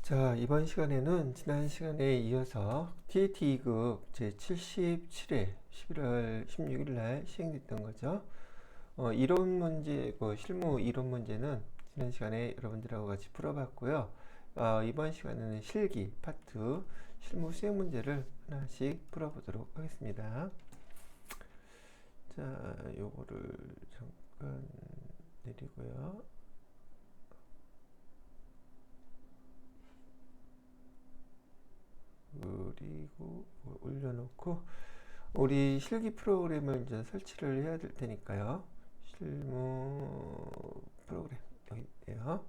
자, 이번 시간에는 지난 시간에 이어서 TET 2급 제77회 11월 16일 날 시행됐던 거죠. 이론 문제, 실무 이론 문제는 지난 시간에 여러분들하고 같이 풀어봤고요. 이번 시간에는 실기 파트 실무 수행 문제를 하나씩 풀어보도록 하겠습니다. 자, 요거를 잠깐 내리고요. 그리고 올려놓고 우리 실기 프로그램을 이제 설치를 해야 될 테니까요. 실무 프로그램 여기 있네요.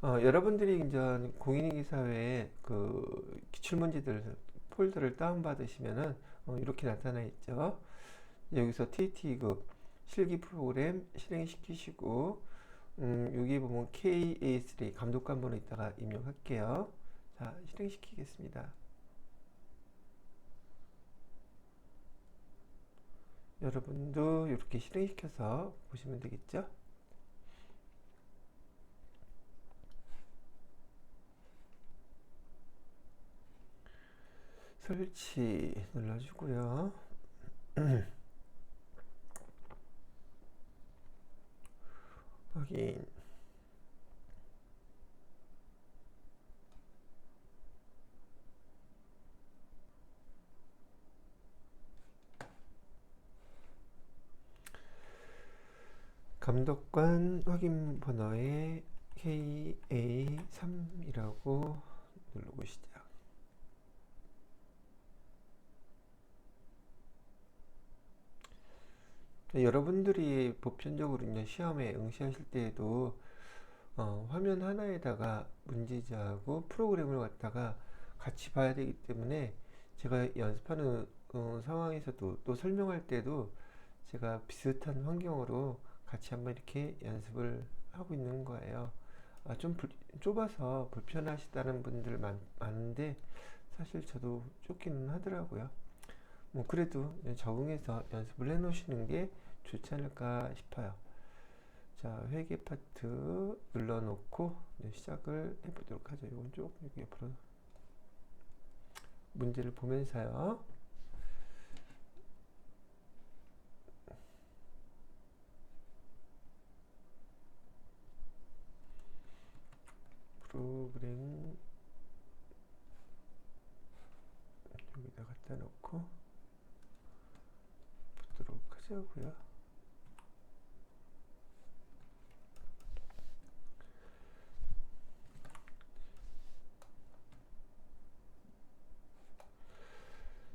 여러분들이 이제 공인인계사회에 그 기출문제들 폴더를 다운받으시면은 이렇게 나타나 있죠. 여기서 TT급 실기 프로그램 실행시키시고 여기 보면 KA3 감독관 번호 있다가 입력할게요. 자, 실행시키겠습니다. 여러분도 이렇게 실행시켜서 보시면 되겠죠? 설치 눌러주고요. 확인. 감독관 확인 번호에 KA3이라고 누르고 시작. 여러분들이 보편적으로 이제 시험에 응시하실 때에도 화면 하나에다가 문제지하고 프로그램을 갖다가 같이 봐야 되기 때문에 제가 연습하는 상황에서도 또 설명할 때도 제가 비슷한 환경으로 같이 한번 이렇게 연습을 하고 있는 거예요. 좀 좁아서 불편하시다는 분들 많은데 사실 저도 좁기는 하더라고요. 뭐 그래도 적응해서 연습을 해 놓으시는 게 좋지 않을까 싶어요. 자, 회계 파트 눌러놓고 시작을 해보도록 하죠. 이건 조금 여기 옆으로 문제를 보면서요. 프로그램 여기다 갖다 놓고 보도록 하자고요.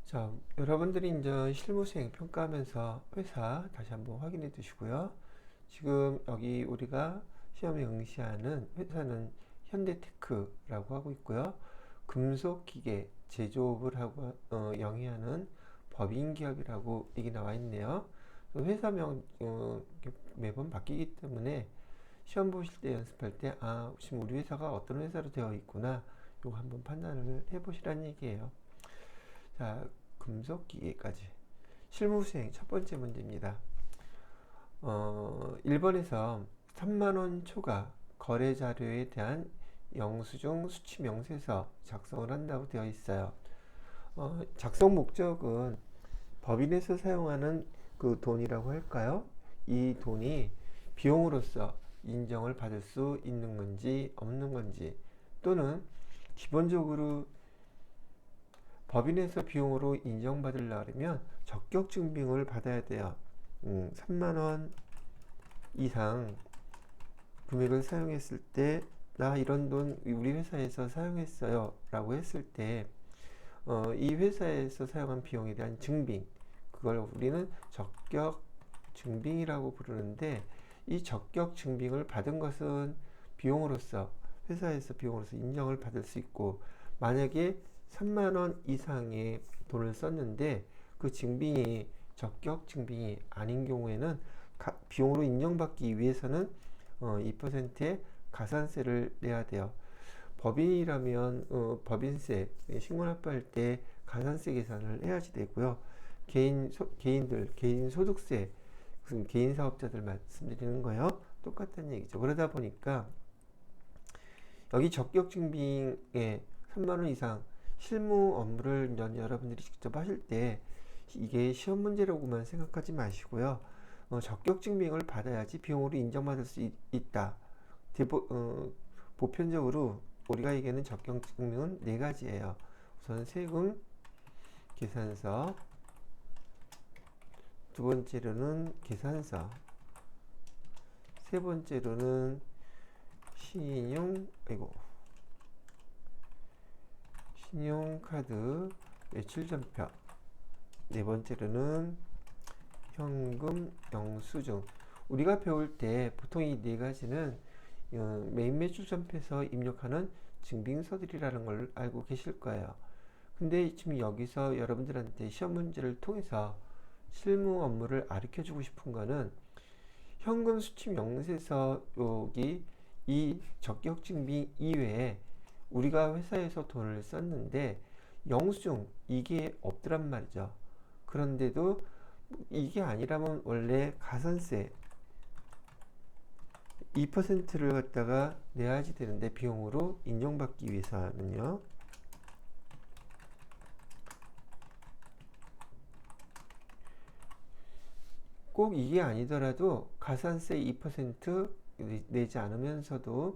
자, 여러분들이 이제 실무수행 평가하면서 회사 다시 한번 확인해 두시고요. 지금 여기 우리가 시험에 응시하는 회사는 현대테크라고 하고 있고요. 금속기계 제조업을 하고 영위하는 법인기업이라고 얘기 나와 있네요. 회사명 매번 바뀌기 때문에 시험 보실 때 연습할 때 지금 우리 회사가 어떤 회사로 되어 있구나 요거 한번 판단을 해보시라는 얘기예요. 자, 금속기계까지 실무수행 첫 번째 문제입니다. 1번에서 3만원 초과 거래 자료에 대한 영수증 수취 명세서 작성을 한다고 되어 있어요. 작성 목적은 법인에서 사용하는 그 돈이라고 할까요? 이 돈이 비용으로서 인정을 받을 수 있는 건지 없는 건지, 또는 기본적으로 법인에서 비용으로 인정받으려면 적격 증빙을 받아야 돼요. 3만원 이상 금액을 사용했을 때 나 이런 돈 우리 회사에서 사용했어요 라고 했을 때 이 회사에서 사용한 비용에 대한 증빙, 그걸 우리는 적격 증빙이라고 부르는데, 이 적격 증빙을 받은 것은 비용으로서 회사에서 비용으로서 인정을 받을 수 있고, 만약에 3만원 이상의 돈을 썼는데 그 증빙이 적격 증빙이 아닌 경우에는 비용으로 인정받기 위해서는 2%의 가산세를 내야 돼요. 법인이라면 법인세 신고납부할 때 가산세 계산을 해야지 되고요. 개인 소득세, 개인 사업자들 말씀드리는 거요. 똑같은 얘기죠. 그러다 보니까 여기 적격 증빙에 3만 원 이상 실무 업무를 여러분들이 직접 하실 때 이게 시험 문제라고만 생각하지 마시고요. 적격 증빙을 받아야지 비용으로 인정받을 수 있다. 보편적으로 우리가 얘기하는 적격 증빙은 네 가지예요. 우선 세금 계산서, 두 번째로는 계산서, 세 번째로는 신용카드 매출전표, 네 번째로는 현금 영수증. 우리가 배울 때 보통 이 네 가지는 메인 매출전표에서 입력하는 증빙서들이라는 걸 알고 계실 거예요. 근데 지금 여기서 여러분들한테 시험 문제를 통해서 실무 업무를 가르쳐 주고 싶은 거는 현금 수취 명세서 여기 이 적격 증빙 이외에 우리가 회사에서 돈을 썼는데 영수증 이게 없더란 말이죠. 그런데도 이게 아니라면 원래 가산세 2%를 갖다가 내야지 되는데 비용으로 인정받기 위해서는요. 꼭 이게 아니더라도 가산세 2% 내지 않으면서도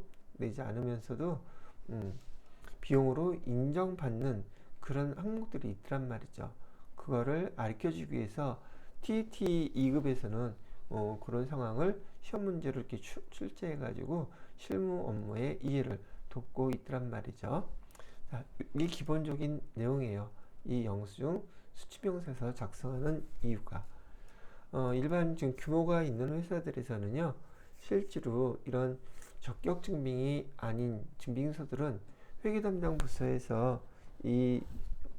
비용으로 인정받는 그런 항목들이 있더란 말이죠. 그거를 가르쳐주기 위해서 TET 2급에서는 그런 상황을 시험 문제로 이렇게 출제해 가지고 실무 업무의 이해를 돕고 있더란 말이죠. 자, 이 기본적인 내용이에요. 이 영수증 수치명세서 작성하는 이유가 일반 지금 규모가 있는 회사들에서는요, 실제로 이런 적격 증빙이 아닌 증빙서들은 회계 담당 부서에서 이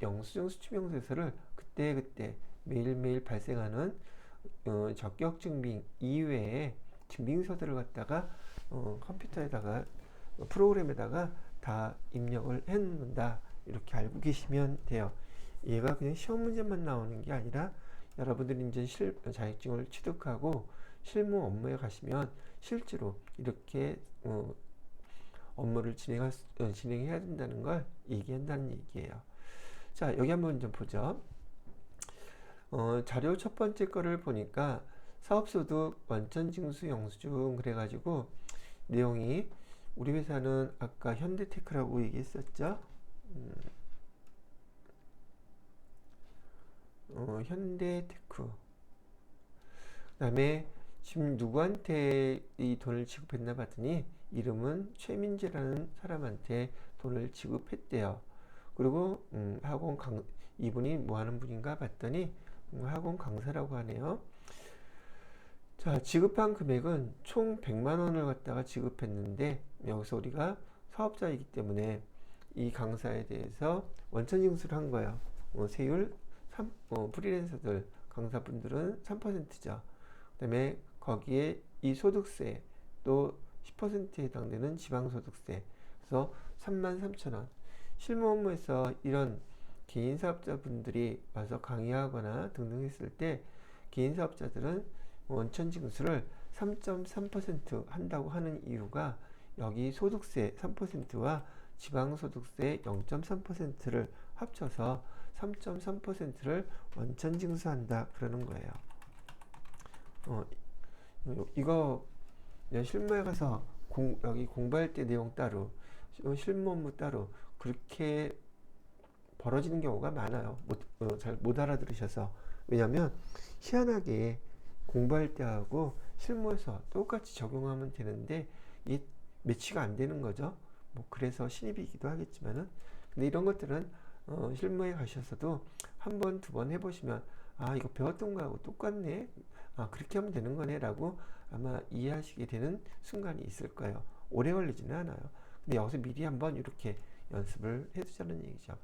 영수증 수치명세서를 그때그때 매일매일 발생하는 적격 증빙 이외에 증빙서들을 갖다가 컴퓨터에다가 프로그램에다가 다 입력을 해 놓는다, 이렇게 알고 계시면 돼요. 얘가 그냥 시험 문제만 나오는 게 아니라 여러분들이 이제 자격증을 취득하고 실무 업무에 가시면 실제로 이렇게 업무를 진행해야 된다는 걸 얘기한다는 얘기예요. 자, 여기 한번 좀 보죠. 자료 첫 번째 거를 보니까 사업소득 원천징수 영수증 그래가지고 내용이 우리 회사는 아까 현대테크라고 얘기했었죠. 현대테크. 그 다음에 지금 누구한테 이 돈을 지급했나 봤더니 이름은 최민재라는 사람한테 돈을 지급했대요. 그리고 이분이 뭐 하는 분인가 봤더니 학원 강사라고 하네요. 자, 지급한 금액은 총 100만 원을 갖다가 지급했는데 여기서 우리가 사업자이기 때문에 이 강사에 대해서 원천징수를 한 거예요. 세율 프리랜서들 강사분들은 3%죠. 그 다음에 거기에 이 소득세 또 10%에 해당되는 지방소득세, 그래서 33,000원. 실무 업무에서 이런 개인사업자분들이 와서 강의하거나 등등 했을 때 개인사업자들은 원천징수를 3.3% 한다고 하는 이유가 여기 소득세 3%와 지방소득세 0.3%를 합쳐서 3.3%를 원천징수한다 그러는 거예요. 이거 실무에 가서 여기 공부할 때 내용 따로 실무 업무 따로 그렇게 벌어지는 경우가 많아요. 잘 못 알아들으셔서. 왜냐면 희한하게 공부할 때 하고 실무에서 똑같이 적용하면 되는데 이 매치가 안 되는 거죠. 뭐 그래서 신입이기도 하겠지만은, 근데 이런 것들은 실무에 가셔서도 한 번, 두 번 해보시면 이거 배웠던 거하고 똑같네, 그렇게 하면 되는 거네 라고 아마 이해하시게 되는 순간이 있을 거예요. 오래 걸리지는 않아요. 근데 여기서 미리 한번 이렇게 연습을 해두자는 얘기죠.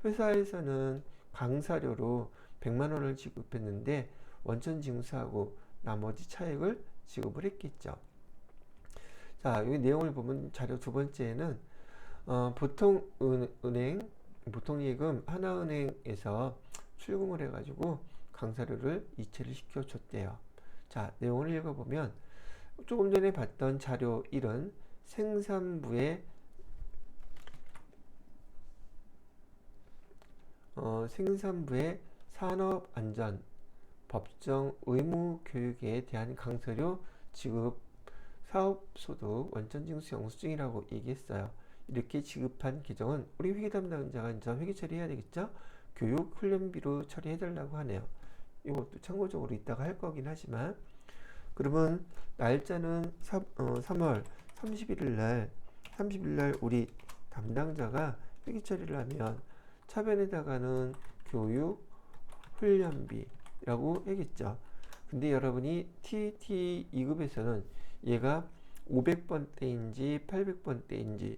회사에서는 강사료로 100만 원을 지급했는데 원천징수하고 나머지 차액을 지급을 했겠죠. 자, 여기 내용을 보면 자료 두 번째에는 보통예금 하나은행에서 출금을 해가지고 강사료를 이체를 시켜줬대요. 자, 내용을 읽어보면 조금 전에 봤던 자료 1은 생산부의 생산부의 산업안전 법정 의무 교육에 대한 강서료 지급 사업소득 원천징수 영수증이라고 얘기했어요. 이렇게 지급한 계정은 우리 회계 담당자가 이제 회계 처리해야 되겠죠? 교육 훈련비로 처리해달라고 하네요. 이것도 참고적으로 이따가 할 거긴 하지만, 그러면 날짜는 3월 30일 날 우리 담당자가 회계 처리를 하면 차변에다가는 교육 훈련비라고 하겠죠. 근데 여러분이 TT 2급에서는 얘가 500번대인지 800번대인지,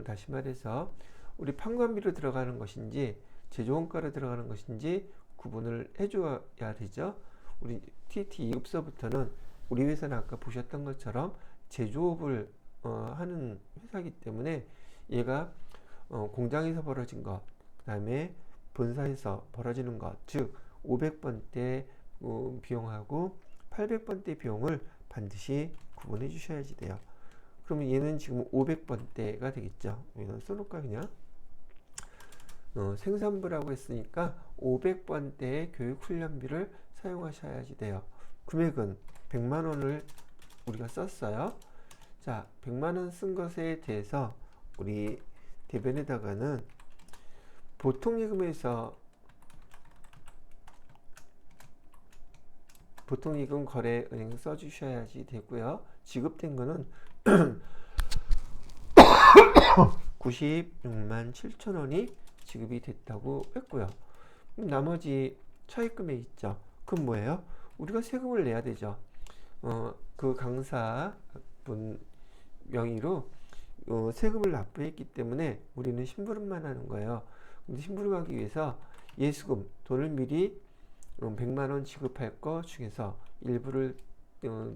다시 말해서 우리 판관비로 들어가는 것인지 제조원가로 들어가는 것인지 구분을 해줘야 되죠. 우리 TT 2급서부터는 우리 회사는 아까 보셨던 것처럼 제조업을 하는 회사이기 때문에 얘가 공장에서 벌어진 것, 그 다음에 본사에서 벌어지는 것, 즉 500번대 비용하고 800번대 비용을 반드시 구분해 주셔야지 돼요. 그러면 얘는 지금 500번대가 되겠죠. 여기다 써놓을까 그냥. 생산부라고 했으니까 500번대의 교육훈련비를 사용하셔야지 돼요. 금액은 100만원을 우리가 썼어요. 자, 100만원 쓴 것에 대해서 우리 대변에다가는 보통예금에서 보통예금 거래은행 써주셔야지 되고요. 지급된 거는 96만 7천원이 지급이 됐다고 했고요. 나머지 차입금액 있죠. 그건 뭐예요? 우리가 세금을 내야 되죠. 그 강사분 명의로 세금을 납부했기 때문에 우리는 심부름만 하는 거예요. 근데 심부름하기 위해서 예수금, 돈을 미리 100만원 지급할 거 중에서 일부를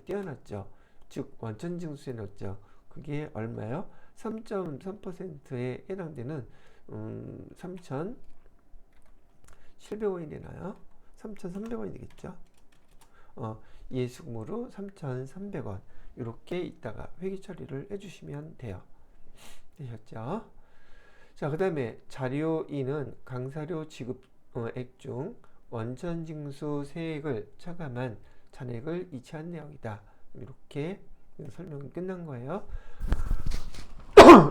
떼어놨죠. 즉 원천징수에 넣었죠. 그게 얼마요? 3.3%에 해당되는 3,700원이 되나요? 3,300원이 되겠죠. 예수금으로 3,300원 이렇게 이따가 회계 처리를 해주시면 돼요. 되셨죠? 자, 그 다음에 자료 2는 강사료 지급액 중 원천징수 세액을 차감한 잔액을 이체한 내역이다. 이렇게 설명이 끝난 거예요.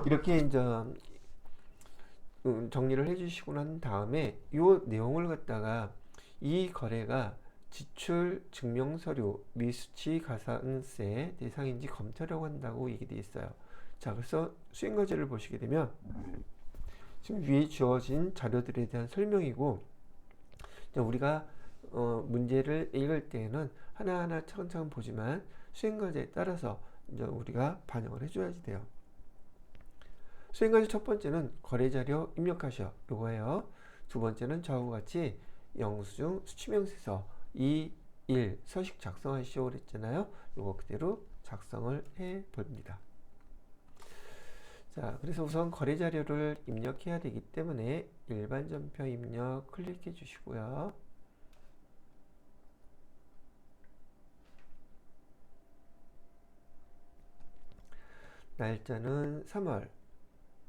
이렇게 이제 정리를 해주시고 난 다음에 이 내용을 갖다가 이 거래가 지출 증명서류 미수치 가산세 대상인지 검토하려고 한다고 얘기되어 있어요. 자, 그래서 수행과제를 보시게 되면 지금 위에 주어진 자료들에 대한 설명이고, 우리가 문제를 읽을 때에는 하나하나 차근차근 보지만 수행과제에 따라서 이제 우리가 반영을 해줘야지 돼요. 수행과제 첫 번째는 거래자료 입력하셔. 요거예요. 두 번째는 저하고 같이 영수증 수취명세서 2, 1 서식 작성하시오 그랬잖아요. 요거 그대로 작성을 해 봅니다. 자, 그래서 우선 거래자료를 입력해야 되기 때문에 일반 전표 입력 클릭해 주시고요. 날짜는 3월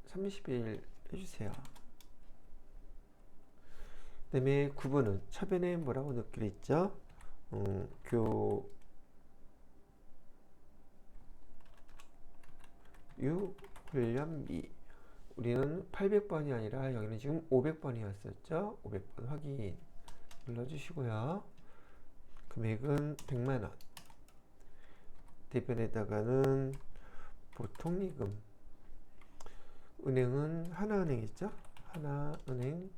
30일 해주세요. 그 다음에 구분은 차변에 뭐라고 넣기로 했죠? 교육 훈련비. 우리는 800번이 아니라 여기는 지금 500번이었었죠. 500번 확인 눌러주시고요. 금액은 100만원. 대변에다가는 보통예금. 은행은 하나은행이죠. 하나은행.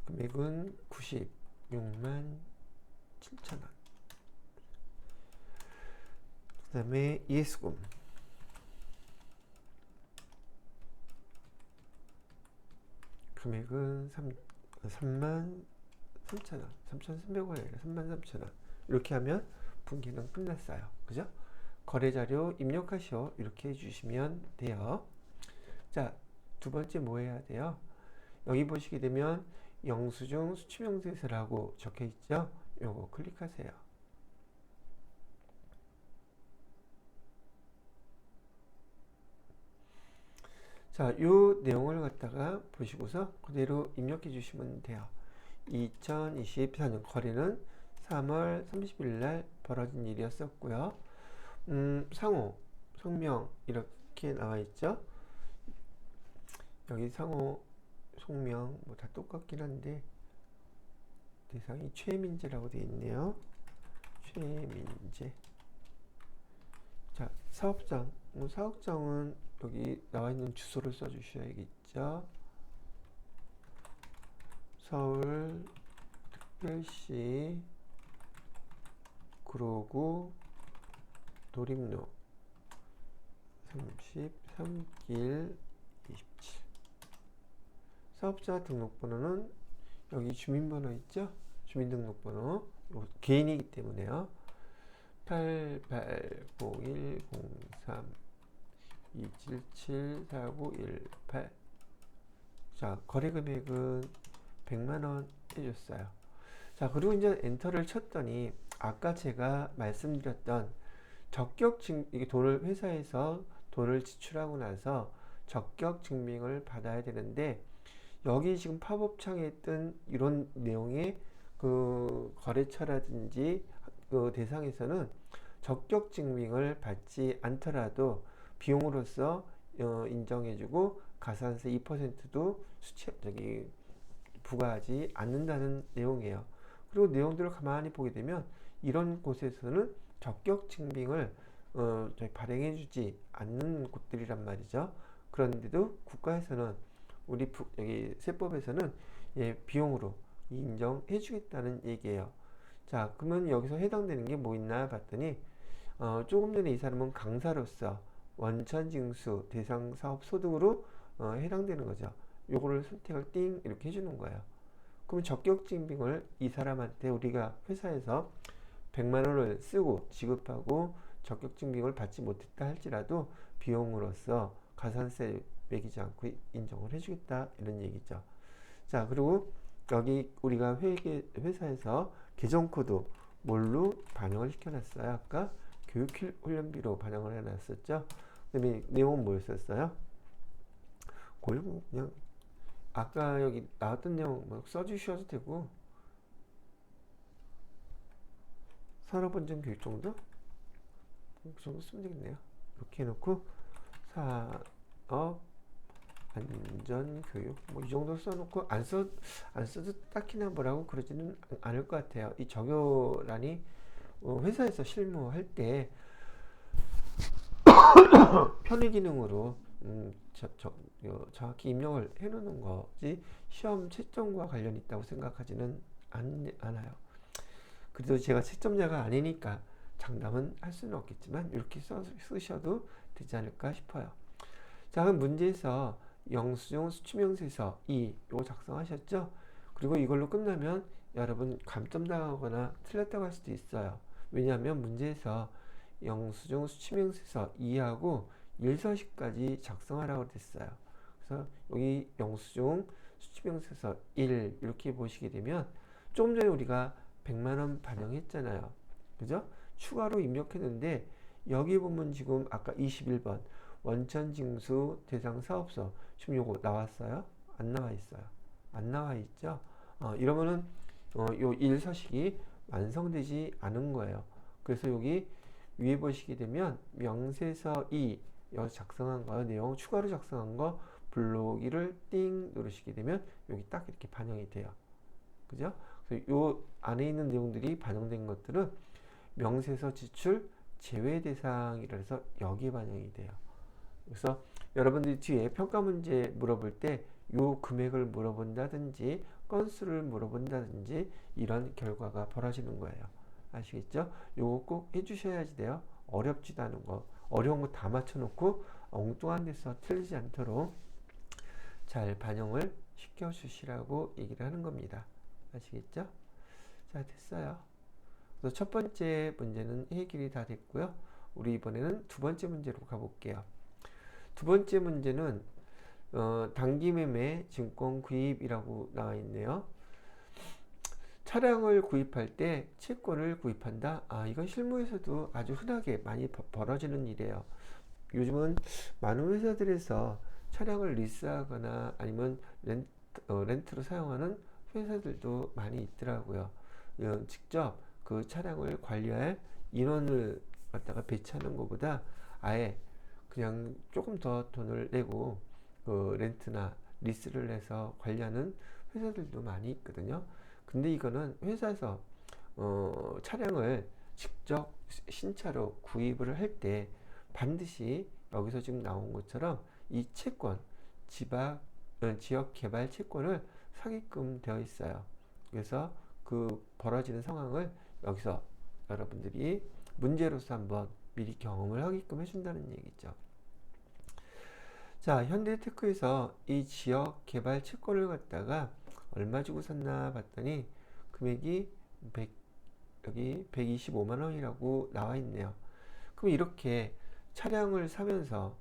금액은 96만 7천원. 그 다음에 예수금. 금액은 3만 3천원. 3,300원이 아니라 3만 3천원. 이렇게 하면 분기는 끝났어요. 그죠? 거래자료 입력하시오. 이렇게 해주시면 돼요. 자, 두 번째 뭐 해야 돼요? 여기 보시게 되면 영수증 수취명세서라고 적혀 있죠? 요거 클릭하세요. 자, 요 내용을 갖다가 보시고서 그대로 입력해 주시면 돼요. 2024년 거래는 3월 30일 날 벌어진 일이었었고요. 상호, 성명 이렇게 나와 있죠. 여기 상호, 성명 뭐 다 똑같긴 한데 대상이 최민재라고 되어 있네요. 최민재. 자, 사업장. 사업장은 여기 나와 있는 주소를 써 주셔야겠죠. 서울 특별시 구로구 도림로 33길 27. 사업자 등록번호는 여기 주민번호 있죠? 주민등록번호 개인이기 때문에요. 880103-277-4918. 자, 거래금액은 100만원 해줬어요. 자, 그리고 이제 엔터를 쳤더니 아까 제가 말씀드렸던 이게 돈을 회사에서 돈을 지출하고 나서 적격 증빙을 받아야 되는데, 여기 지금 팝업창에 뜬 이런 내용의 그 거래처라든지 그 대상에서는 적격 증빙을 받지 않더라도 비용으로서 인정해주고 가산세 2%도 부과하지 않는다는 내용이에요. 그리고 내용들을 가만히 보게 되면 이런 곳에서는 적격 증빙을 발행해주지 않는 곳들이란 말이죠. 그런데도 국가에서는 여기 세법에서는 비용으로 인정해 주겠다는 얘기예요. 자, 그러면 여기서 해당되는 게 뭐 있나 봤더니 조금 전에 이 사람은 강사로서 원천징수 대상 사업 소득으로 해당되는 거죠. 요거를 선택을 띵 이렇게 해주는 거예요. 그럼 적격증빙을 이 사람한테 우리가 회사에서 100만 원을 쓰고 지급하고 적격증빙을 받지 못했다 할지라도 비용으로서 가산세 매기지 않고 인정을 해주겠다 이런 얘기죠. 자, 그리고 여기 우리가 회사에서 계정코드 뭘로 반영을 시켜놨어요? 아까 교육훈련비로 반영을 해놨었죠. 그다음에 내용은 뭐였었어요? 그냥 아까 여기 나왔던 내용 뭐 써주셔도 되고, 산업안전 교육 정도? 그 정도 쓰면 되겠네요. 이렇게 해놓고 산업 안전 교육 뭐 이 정도 써놓고 안 써도 딱히나 뭐라고 그러지는 않을 것 같아요. 이 적요란이 회사에서 실무할 때 편의 기능으로 정확히 입력을 해놓는 거지 시험 채점과 관련이 있다고 생각하지는 않아요. 그래도 제가 채점자가 아니니까 장담은 할 수는 없겠지만 이렇게 쓰셔도 되지 않을까 싶어요. 자, 그럼 문제에서 영수증 수취명세서 이거 작성하셨죠? 그리고 이걸로 끝나면 여러분 감점 당하거나 틀렸다고 할 수도 있어요. 왜냐하면 문제에서 영수증 수취명세서 2하고 1서식까지 작성하라고 됐어요. 그래서 여기 영수증 수취명세서 1 이렇게 보시게 되면 조금 전에 우리가 100만원 반영했잖아요. 그죠? 추가로 입력했는데 여기 보면 지금 아까 21번 원천징수 대상 사업소 지금 요거 나왔어요? 안 나와 있어요? 안 나와 있죠? 이러면은 요 1서식이 완성되지 않은 거예요. 그래서 여기 위에 보시게 되면 명세서 2 여기 작성한 거 내용 추가로 작성한 거 블록이를 띵 누르시게 되면 여기 딱 이렇게 반영이 돼요. 그죠? 그래서 요 안에 있는 내용들이 반영된 것들은 명세서 지출 제외 대상이라 해서 여기에 반영이 돼요. 그래서 여러분들이 뒤에 평가 문제 물어볼 때 요 금액을 물어본다든지 건수를 물어본다든지 이런 결과가 벌어지는 거예요. 아시겠죠? 요거 꼭 해주셔야지 돼요. 어렵지도 않은 거, 어려운 거 다 맞춰놓고 엉뚱한 데서 틀리지 않도록 잘 반영을 시켜주시라고 얘기를 하는 겁니다. 아시겠죠? 자, 됐어요. 그래서 첫 번째 문제는 해결이 다 됐고요. 우리 이번에는 두 번째 문제로 가볼게요. 두 번째 문제는 단기매매 증권 구입이라고 나와 있네요. 차량을 구입할 때 채권을 구입한다. 이건 실무에서도 아주 흔하게 많이 벌어지는 일이에요. 요즘은 많은 회사들에서 차량을 리스하거나 아니면 렌트로 사용하는 회사들도 많이 있더라고요. 직접 그 차량을 관리할 인원을 갖다가 배치하는 것보다 아예 그냥 조금 더 돈을 내고 그 렌트나 리스를 해서 관리하는 회사들도 많이 있거든요. 근데 이거는 회사에서 차량을 직접 신차로 구입을 할 때 반드시 여기서 지금 나온 것처럼 이 채권, 지역 개발 채권을 사게끔 되어 있어요. 그래서 그 벌어지는 상황을 여기서 여러분들이 문제로서 한번 미리 경험을 하게끔 해준다는 얘기죠. 자, 현대테크에서 이 지역 개발 채권을 갖다가 얼마 주고 샀나 봤더니 금액이 여기 125만 원이라고 나와 있네요. 그럼 이렇게 차량을 사면서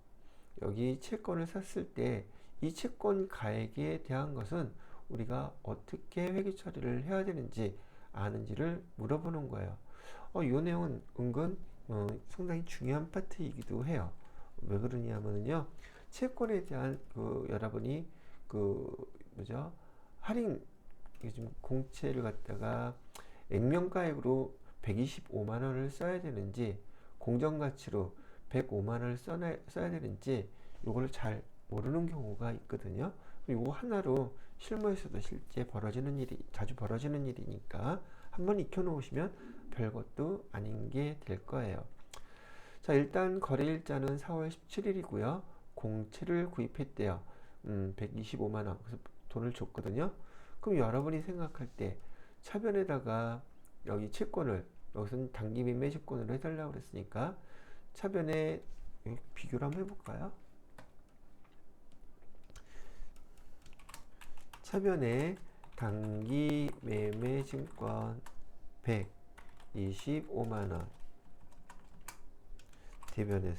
여기 채권을 샀을 때 이 채권 가액에 대한 것은 우리가 어떻게 회계 처리를 해야 되는지 아는지를 물어보는 거예요. 이 내용은 은근 상당히 중요한 파트이기도 해요. 왜 그러냐면요, 채권에 대한 여러분이 뭐죠, 할인, 요즘 공채를 갖다가 액면가액으로 125만 원을 써야 되는지 공정가치로 105만 원을 써야 되는지 이걸 잘 모르는 경우가 있거든요. 이거 하나로 실무에서도 실제 자주 벌어지는 일이니까 한번 익혀 놓으시면 별것도 아닌 게 될 거예요. 자, 일단 거래일자는 4월 17일이고요. 공채를 구입했대요. 125만 원. 그래서 돈을 줬거든요. 그럼 여러분이 생각할 때 차변에다가 여기 채권을, 여기서는 단기 매매 채권으로 해달라고 그랬으니까 차변에 비교를 한번 해볼까요? 차변에 단기 매매 증권 125만원, 대변에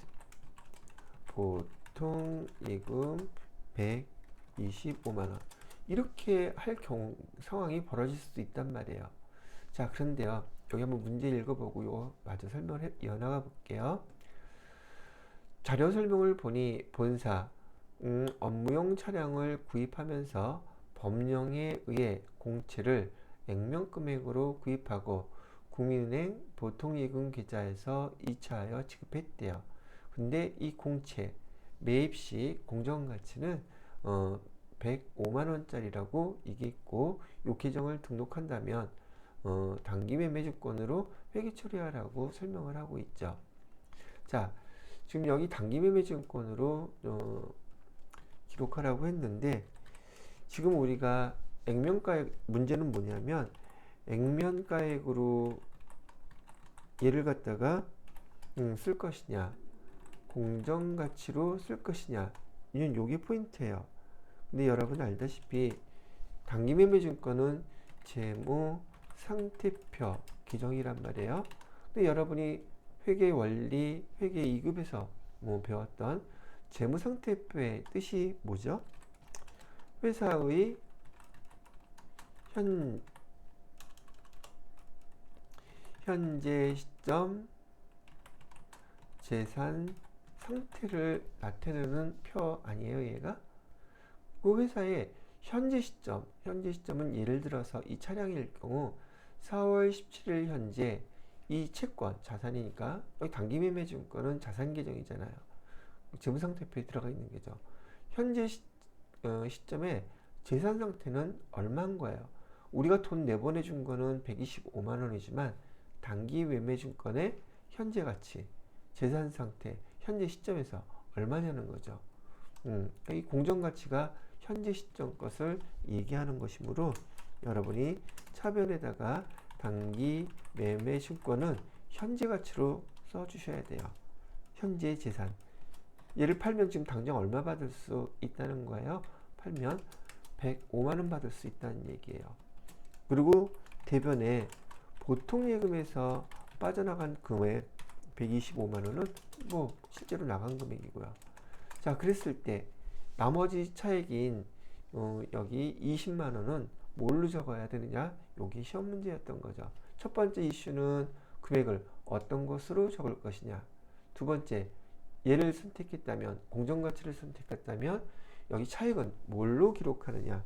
보통 예금 125만원, 이렇게 할 경우 상황이 벌어질 수도 있단 말이에요. 자, 그런데요, 여기 한번 문제 읽어보고 요 마저 설명을 이어나가 볼게요. 자료 설명을 보니 본사 업무용 차량을 구입하면서 법령에 의해 공채를 액면금액으로 구입하고 국민은행 보통예금 계좌에서 이체하여 지급했대요. 근데 이 공채 매입 시 공정가치는 105만 원짜리라고 이게 있고, 이 계정을 등록한다면 단기 매매증권으로 회계 처리하라고 설명을 하고 있죠. 자, 지금 여기 단기 매매증권으로 기록하라고 했는데, 지금 우리가 액면가액 문제는 뭐냐면, 액면가액으로 얘를 갖다가 쓸 것이냐, 공정가치로 쓸 것이냐, 이건 요게 포인트예요. 근데 여러분 알다시피 단기 매매증권은 재무 상태표 규정이란 말이에요. 근데 여러분이 회계 원리, 회계 2급에서 배웠던 재무 상태표의 뜻이 뭐죠? 회사의 현재 시점 재산 상태를 나타내는 표 아니에요, 얘가? 그 회사의 현재 시점은 예를 들어서 이 차량일 경우 4월 17일 현재 이 채권, 자산이니까 여기 단기매매증권은 자산 계정이잖아요. 재무상태표에 들어가 있는 거죠. 현재 시점에 재산 상태는 얼마인 거예요? 우리가 돈 내보내준 거는 125만 원이지만 단기 매매증권의 현재 가치, 재산 상태, 현재 시점에서 얼마냐는 거죠. 이 공정가치가 현재 시점 것을 얘기하는 것이므로 여러분이 차변에다가 단기 매매 증권은 현재 가치로 써주셔야 돼요. 현재 재산. 얘를 팔면 지금 당장 얼마 받을 수 있다는 거예요? 팔면 105만원 받을 수 있다는 얘기예요. 그리고 대변에 보통 예금에서 빠져나간 금액 125만원은 실제로 나간 금액이고요. 자, 그랬을 때 나머지 차액인 여기 20만원은 뭘로 적어야 되느냐? 여기 시험 문제였던 거죠. 첫 번째 이슈는 금액을 어떤 것으로 적을 것이냐. 두 번째, 얘를 선택했다면, 공정가치를 선택했다면 여기 차액은 뭘로 기록하느냐?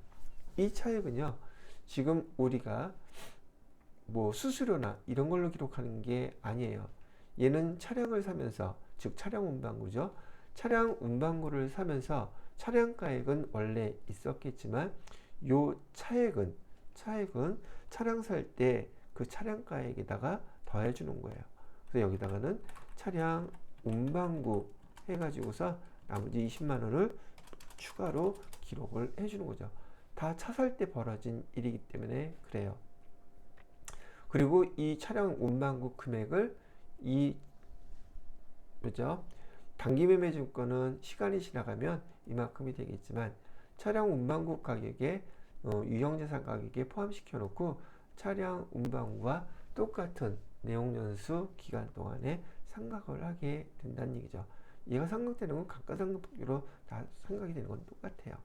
이 차액은요, 지금 우리가 뭐 수수료나 이런 걸로 기록하는 게 아니에요. 얘는 차량을 사면서, 즉 차량 운반구죠. 차량 운반구를 사면서 차량가액은 원래 있었겠지만 요 차액은 차량 살 때 그 차량가액에다가 더해 주는 거예요. 그래서 여기다가는 차량 운반구 해가지고서 나머지 20만 원을 추가로 기록을 해주는 거죠. 다 차 살 때 벌어진 일이기 때문에 그래요. 그리고 이 차량 운반구 금액을 그죠? 단기매매증권은 시간이 지나가면 이만큼이 되겠지만 차량 운반구 가격에 유형자산 가격에 포함시켜 놓고 차량 운반구와 똑같은 내용연수 기간 동안에 상각을 하게 된다는 얘기죠. 얘가 상각되는 건 감가상각비로 다 상각이 되는 건 똑같아요.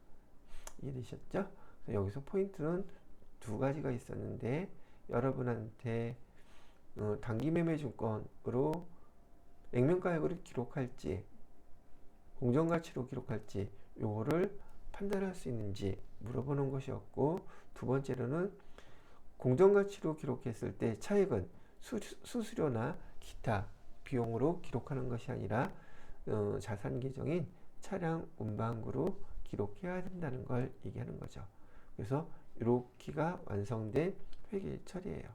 이해되셨죠? 여기서 포인트는 두 가지가 있었는데 여러분한테 단기매매증권으로 액면가액으로 기록할지 공정가치로 기록할지 요거를 판단할 수 있는지 물어보는 것이었고, 두 번째로는 공정가치로 기록했을 때 차액은 수수료나 기타 비용으로 기록하는 것이 아니라 자산 계정인 차량 운반구로 기록해야 된다는 걸 얘기하는 거죠. 그래서 이렇게가 완성된 회계 처리예요.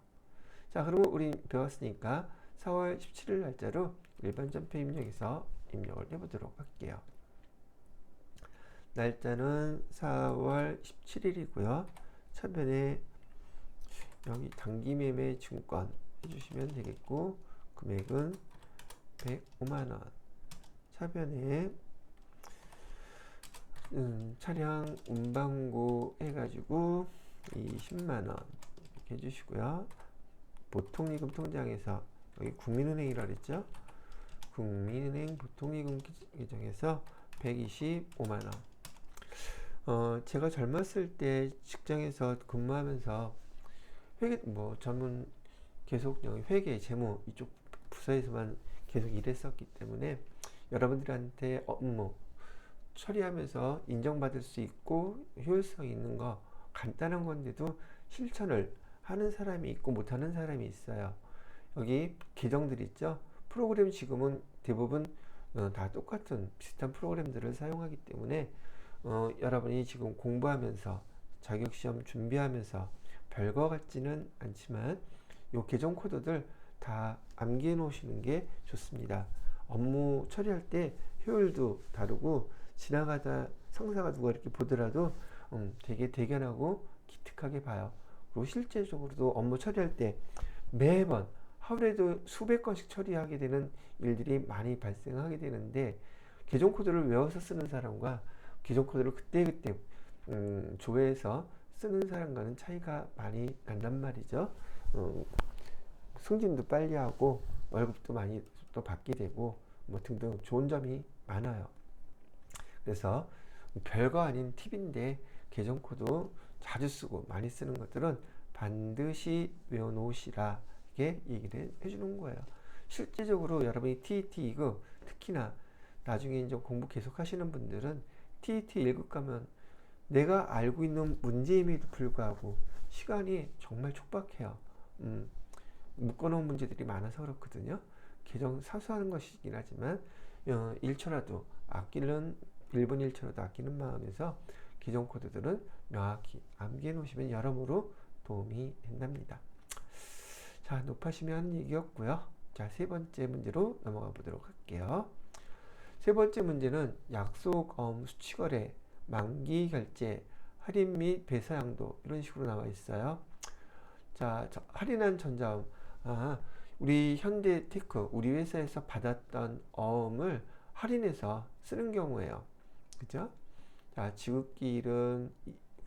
자, 그러면 우리 배웠으니까 4월 17일 날짜로 일반 전표 입력해서 입력을 해보도록 할게요. 날짜는 4월 17일이고요. 차변에 여기 단기매매 증권 해주시면 되겠고, 금액은 105만원. 차변에 차량 운반구 해가지고 20만원 이렇게 해주시고요. 보통예금 통장에서 여기 국민은행이라 그랬죠. 국민은행 보통예금 계정에서 125만원. 제가 젊었을 때 직장에서 근무하면서 회계 저는 계속 여기 회계 재무 이쪽 부서에서만 계속 일했었기 때문에 여러분들한테 업무 처리하면서 인정받을 수 있고 효율성 있는 거 간단한 건데도 실천을 하는 사람이 있고 못하는 사람이 있어요. 여기 계정들 있죠. 프로그램 지금은 대부분 다 똑같은 비슷한 프로그램들을 사용하기 때문에 여러분이 지금 공부하면서 자격시험 준비하면서 별거 같지는 않지만 이 계정 코드들 다 암기해 놓으시는 게 좋습니다. 업무 처리할 때 효율도 다르고 지나가다 상사가 누가 이렇게 보더라도 되게 대견하고 기특하게 봐요. 그리고 실제적으로도 업무 처리할 때 매번 하루에도 수백 건씩 처리하게 되는 일들이 많이 발생하게 되는데, 계정 코드를 외워서 쓰는 사람과 계정 코드를 그때그때 조회해서 쓰는 사람과는 차이가 많이 난단 말이죠. 승진도 빨리 하고 월급도 많이 또 받게 되고 뭐 등등 좋은 점이 많아요. 그래서 별거 아닌 팁인데 계정 코드 자주 쓰고 많이 쓰는 것들은 반드시 외워놓으시라 이렇게 얘기를 해주는 거예요. 실제적으로 여러분이 TET 2급 특히나 나중에 이제 공부 계속 하시는 분들은 TET 1급 가면 내가 알고 있는 문제임에도 불구하고 시간이 정말 촉박해요. 묶어놓은 문제들이 많아서 그렇거든요. 계정 사수하는 것이긴 하지만 1초라도 아끼는 1분 1초라도 아끼는 마음에서 계정 코드들은 명확히 암기해 놓으시면 여러모로 도움이 된답니다. 자, 높아시면 하는 얘기였고요. 자, 세 번째 문제로 넘어가 보도록 할게요. 세 번째 문제는 약속어음 수취거래, 만기 결제, 할인 및 배사양도 이런 식으로 나와 있어요. 자, 할인한 전자음. 우리 현대테크, 우리 회사에서 받았던 어음을 할인해서 쓰는 경우예요. 그죠? 자, 지급기일은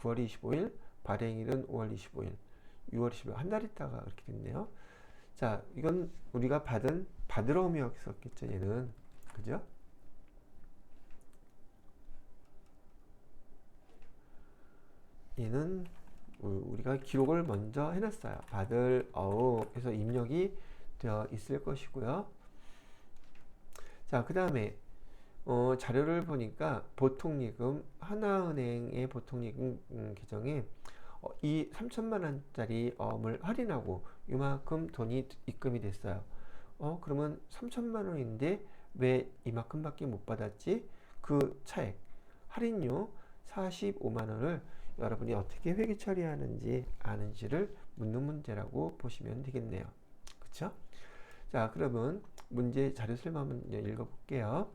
9월 25일, 발행일은 5월 25일, 6월 25일, 한 달 있다가 그렇게 됐네요. 자, 이건 우리가 받을 어음이었겠죠, 얘는. 그죠? 얘는 우리가 기록을 먼저 해놨어요. 받을 어음에서 입력이 되어 있을 것이고요. 자, 그 다음에 자료를 보니까 보통예금, 하나은행의 보통예금 계정에 이 3천만 원짜리 어음을 할인하고 이만큼 돈이 입금이 됐어요. 그러면 3천만 원인데 왜 이만큼밖에 못 받았지? 그 차액, 할인료 45만 원을 여러분이 어떻게 회계 처리하는지 아는지를 묻는 문제라고 보시면 되겠네요. 그쵸? 자, 그러면 문제 자료 설명 한번 읽어볼게요.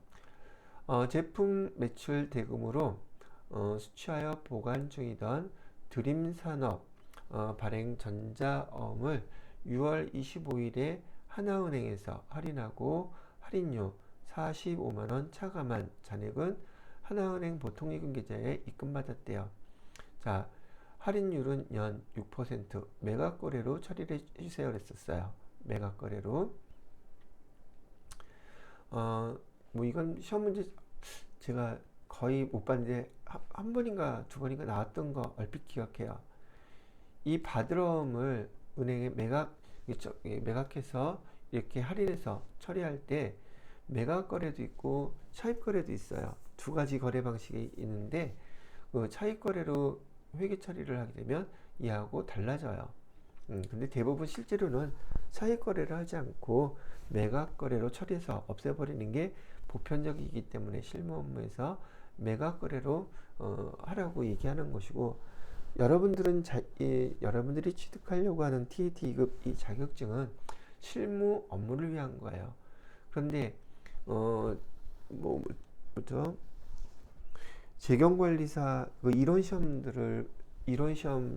제품 매출 대금으로 수취하여 보관 중이던 드림산업 발행 전자어음을 6월 25일에 하나은행에서 할인하고 할인료 45만원 차감한 잔액은 하나은행 보통예금 계좌에 입금받았대요. 자, 할인율은 연 6% 매각거래로 처리를 해주세요 그랬었어요. 매각거래로. 뭐 이건 시험 문제 제가 거의 못 봤는데 한 번인가 두 번인가 나왔던 거 얼핏 기억해요. 이 바드럼을 은행에 매각해서 이렇게 할인해서 처리할 때 매각 거래도 있고 차입 거래도 있어요. 두 가지 거래 방식이 있는데 그 차입 거래로 회계 처리를 하게 되면 이하고 달라져요. 근데 대부분 실제로는 차익 거래를 하지 않고 매각 거래로 처리해서 없애버리는 게 보편적이기 때문에 실무 업무에서 매각 거래로 하라고 얘기하는 것이고, 여러분들은 여러분들이 취득하려고 하는 TAT 2급 이 자격증은 실무 업무를 위한 거예요. 그런데 뭐죠? 재경관리사 이론 시험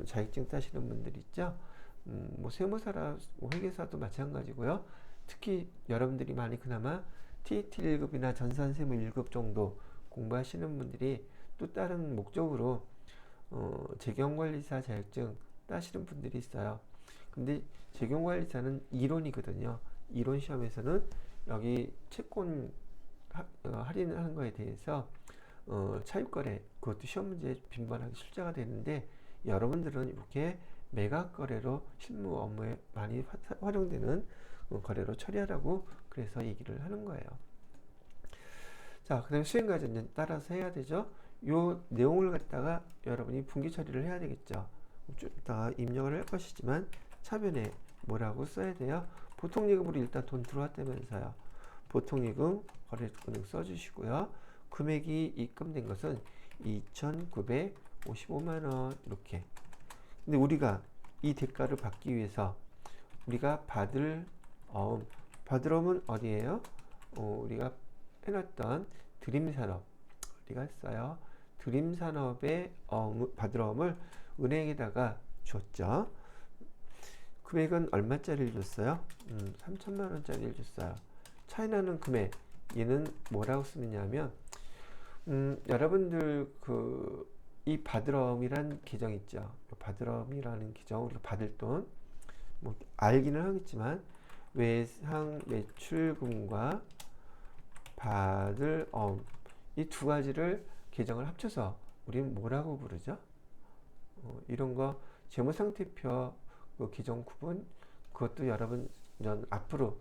자격증 따시는 분들 있죠? 뭐 세무사라 회계사도 마찬가지고요. 특히 여러분들이 많이 그나마 TET 1급이나 전산세무 1급 정도 공부하시는 분들이 또 다른 목적으로 재경관리사 자격증 따시는 분들이 있어요. 근데 재경관리사는 이론이거든요. 이론 시험에서는 여기 채권 할인하는 거에 대해서 차입거래, 그것도 시험 문제에 빈번하게 출제가 되는데, 여러분들은 이렇게 매각 거래로 실무 업무에 많이 활용되는 거래로 처리하라고 그래서 얘기를 하는 거예요. 자, 그 다음에 수행과정 따라서 해야 되죠. 요 내용을 갖다가 여러분이 분기 처리를 해야 되겠죠. 좀 이따 입력을 할 것이지만 차변에 뭐라고 써야 돼요? 보통예금으로 일단 돈 들어왔다면서요. 보통예금 거래금액 써주시고요. 금액이 입금된 것은 2,955만원 이렇게. 근데 우리가 이 대가를 받기 위해서 우리가 받을 어음은 어디예요? 우리가 해놨던 드림산업 어디가 있어요? 드림산업의 받을 어음을 은행에다가 줬죠. 금액은 얼마짜리를 줬어요? 3천만원짜리를 줬어요. 차이나는 금액, 얘는 뭐라고 쓰느냐면 여러분들 이 바드럼이란 계정 있죠. 바드럼이라는 계정으로 받을 돈, 뭐 알기는 하겠지만 외상 매출금과 받을 이 두 가지를 계정을 합쳐서 우리는 뭐라고 부르죠? 이런 거 재무상태표 계정 구분, 그것도 여러분 앞으로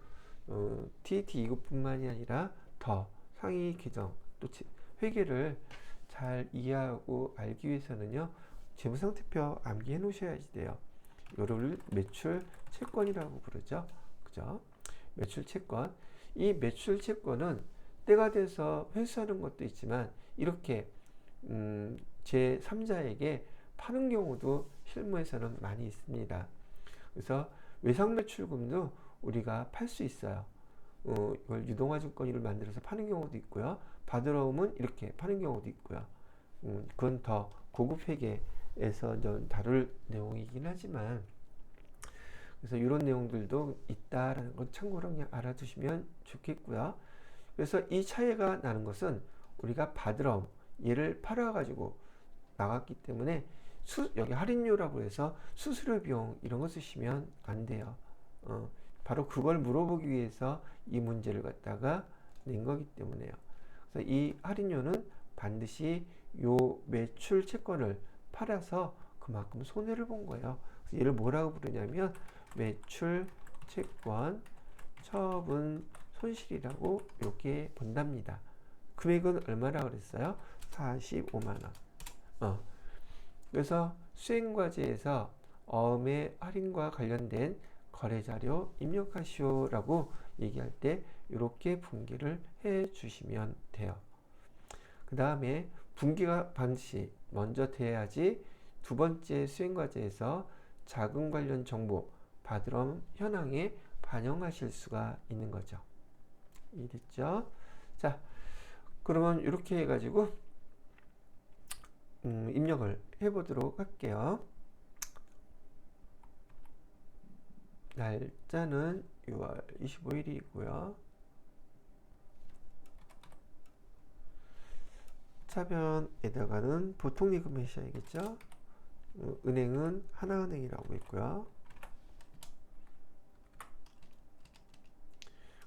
TET 2급뿐만이 아니라 더 상위 계정 또 회계를 잘 이해하고 알기 위해서는요, 재무상태표 암기해 놓으셔야지 돼요. 이거를 매출 채권이라고 부르죠. 그죠? 매출 채권. 이 매출 채권은 때가 돼서 회수하는 것도 있지만 이렇게 제 3자에게 파는 경우도 실무에서는 많이 있습니다. 그래서 외상 매출금도 우리가 팔 수 있어요. 이걸 유동화 증권을 만들어서 파는 경우도 있고요. 바드러움은 이렇게 파는 경우도 있고요. 그건 더 고급 회계에서 다룰 내용이긴 하지만, 그래서 이런 내용들도 있다라는 건 참고로 그냥 알아두시면 좋겠고요. 그래서 이 차이가 나는 것은 우리가 바드럼 얘를 팔아가지고 나갔기 때문에 여기 할인료라고 해서 수수료 비용 이런 거 쓰시면 안 돼요. 바로 그걸 물어보기 위해서 이 문제를 갖다가 낸 거기 때문에요. 그래서 이 할인료는 반드시 요 매출 채권을 팔아서 그만큼 손해를 본 거예요. 그래서 얘를 뭐라고 부르냐면 매출 채권 처분 손실이라고 이렇게 본답니다. 금액은 얼마나 그랬어요? 45만 원. 그래서 수행과제에서 어음의 할인과 관련된 거래자료 입력하시오라고 얘기할 때 이렇게 분기를 해 주시면 돼요. 그 다음에 분기가 반드시 먼저 돼야지 두 번째 수행과제에서 자금 관련 정보 받으러 현황에 반영하실 수가 있는 거죠. 이해됐죠? 자, 그러면 이렇게 해가지고 입력을 해보도록 할게요. 날짜는 6월 25일이고요. 차변에다가는 보통 예금 하셔야겠죠. 은행은 하나은행이라고 있고요.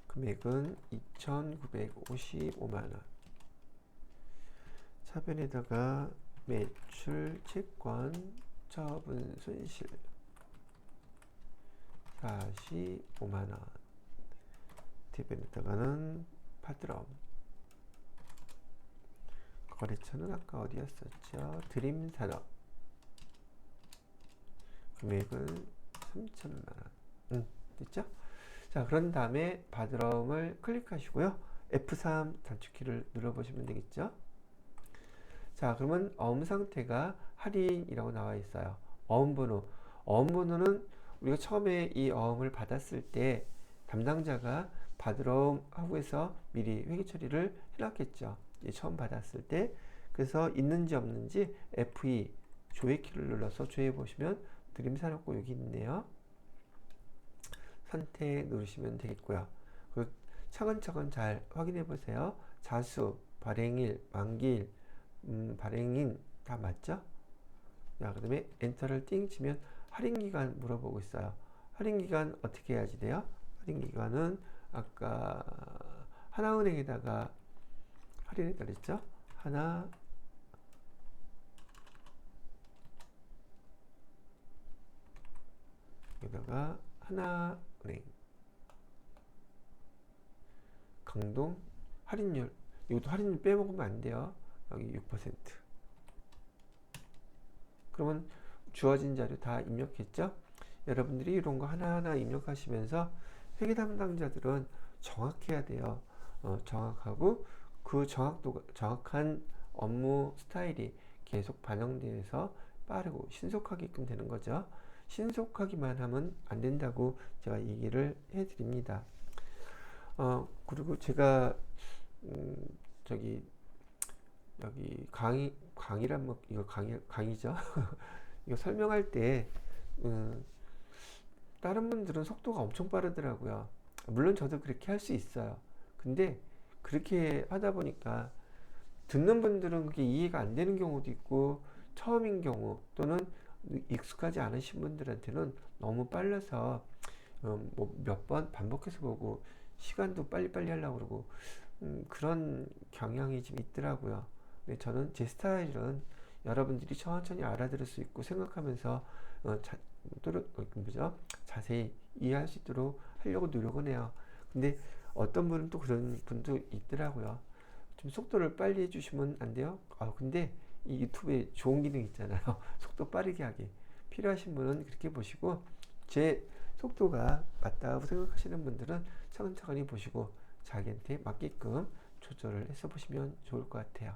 금액은 2,955만원. 차변에다가 매출, 채권, 처분, 손실 45만원. 대변에다가는 파드럼. 거래처는 아까 어디였었죠? 드림산업. 금액은 3천만원. 됐죠? 자, 그런 다음에 바드럼을 클릭하시고요. F3 단축키를 눌러보시면 되겠죠? 자, 그러면 어음 상태가 할인이라고 나와 있어요. 어음번호. 어음번호는 우리가 처음에 이 어음을 받았을 때 담당자가 바드럼 하고 해서 미리 회계 처리를 해놨겠죠. 처음 받았을 때. 그래서 있는지 없는지 F2 조회키를 눌러서 조회해 보시면 드림산업고 여기 있네요. 선택 누르시면 되겠고요. 차근차근 잘 확인해 보세요. 자수, 발행일, 만기일, 발행인 다 맞죠? 자, 그 다음에 엔터를 띵 치면 할인기간 물어보고 있어요. 할인기간 어떻게 해야지 돼요? 할인기간은 아까 하나은행에다가 할인했다 그랬죠? 여기다가 하나은행 강동 할인율, 이것도 할인율 빼먹으면 안 돼요. 여기 6%. 그러면 주어진 자료 다 입력했죠? 여러분들이 이런 거 하나하나 입력하시면서 회계 담당자들은 정확해야 돼요. 정확하고 그 정확한 업무 스타일이 계속 반영돼서 빠르고 신속하게끔 되는 거죠. 신속하기만 하면 안 된다고 제가 얘기를 해 드립니다. 그리고 제가 여기 강의란 뭐 이거 강의죠. 이거 설명할 때 다른 분들은 속도가 엄청 빠르더라고요. 물론 저도 그렇게 할 수 있어요. 근데 그렇게 하다 보니까 듣는 분들은 그게 이해가 안 되는 경우도 있고, 처음인 경우 또는 익숙하지 않으신 분들한테는 너무 빨라서 뭐 몇 번 반복해서 보고 시간도 빨리빨리 하려고 그러고 그런 경향이 좀 있더라고요. 근데 저는 제 스타일은 여러분들이 천천히 알아들을 수 있고 생각하면서 자세히 이해할 수 있도록 하려고 노력은 해요. 근데 어떤 분은 또 그런 분도 있더라고요. 좀 속도를 빨리 해주시면 안 돼요? 근데 이 유튜브에 좋은 기능 있잖아요. 속도 빠르게 하기. 필요하신 분은 그렇게 보시고, 제 속도가 맞다고 생각하시는 분들은 차근차근히 보시고 자기한테 맞게끔 조절을 해서 보시면 좋을 것 같아요.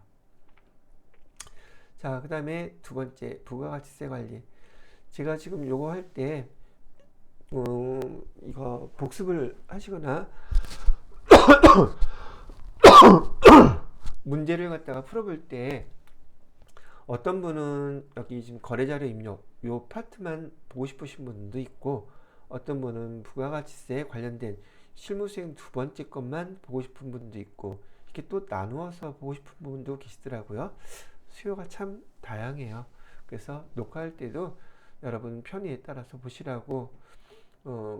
자, 그 다음에 두 번째, 부가가치세 관리. 제가 지금 요거 할 때 이거 복습을 하시거나 문제를 갖다가 풀어볼 때 어떤 분은 여기 지금 거래자료 입력 요 파트만 보고 싶으신 분도 있고, 어떤 분은 부가가치세에 관련된 실무수행 두 번째 것만 보고 싶은 분도 있고, 이렇게 또 나누어서 보고 싶은 분도 계시더라고요. 수요가 참 다양해요. 그래서 녹화할 때도 여러분 편의에 따라서 보시라고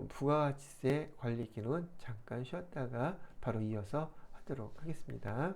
부가가치세 관리 기능은 잠깐 쉬었다가 바로 이어서 하도록 하겠습니다.